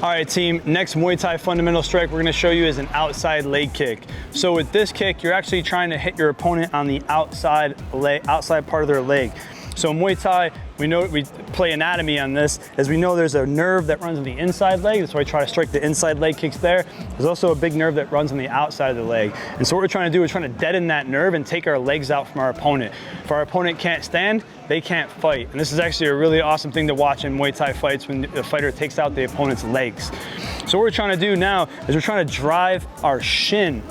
All right, team, next Muay Thai fundamental strike we're gonna show you is an outside leg kick. So with this kick, you're actually trying to hit your opponent on the outside part of their leg. So in Muay Thai, we play anatomy on this, as we know there's a nerve that runs on the inside leg. That's why I try to strike the inside leg kicks there. There's also a big nerve that runs on the outside of the leg. And so what we're trying to do is trying to deaden that nerve and take our legs out from our opponent. If our opponent can't stand, they can't fight. And this is actually a really awesome thing to watch in Muay Thai fights when the fighter takes out the opponent's legs. So what we're trying to do now is we're trying to drive our shin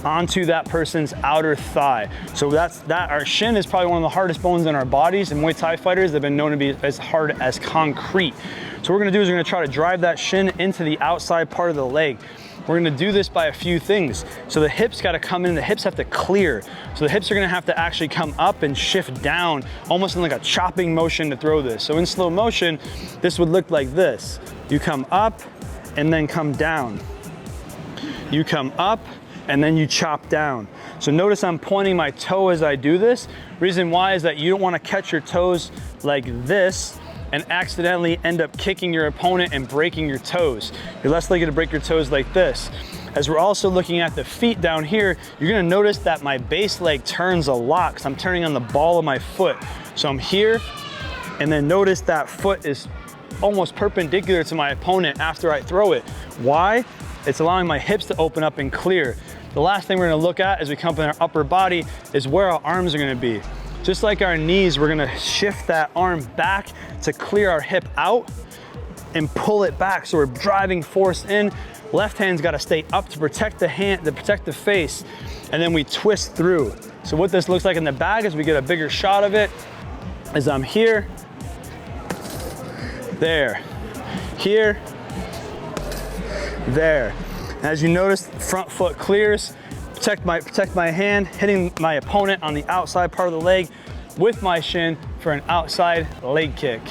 onto that person's outer thigh. So our shin is probably one of the hardest bones in our bodies, and Muay Thai fighters have been known to be as hard as concrete. So what we're gonna do is we're gonna try to drive that shin into the outside part of the leg. We're gonna do this by a few things. So the hips gotta come in, the hips have to clear. So the hips are gonna have to actually come up and shift down, almost in like a chopping motion to throw this. So in slow motion, this would look like this. You come up and then come down. You come up and then you chop down. So notice I'm pointing my toe as I do this. Reason why is that you don't want to catch your toes like this and accidentally end up kicking your opponent and breaking your toes. You're less likely to break your toes like this. As we're also looking at the feet down here, you're gonna notice that my base leg turns a lot because I'm turning on the ball of my foot. So I'm here, and then notice that foot is almost perpendicular to my opponent after I throw it. Why? It's allowing my hips to open up and clear. The last thing we're gonna look at as we come up in our upper body is where our arms are gonna be. Just like our knees, we're gonna shift that arm back to clear our hip out and pull it back. So we're driving force in. Left hand's gotta stay up to protect the hand, to protect the face, and then we twist through. So what this looks like in the back is we get a bigger shot of it as I'm here, there, here, there. As you notice, front foot clears, protect my hand, hitting my opponent on the outside part of the leg with my shin for an outside leg kick.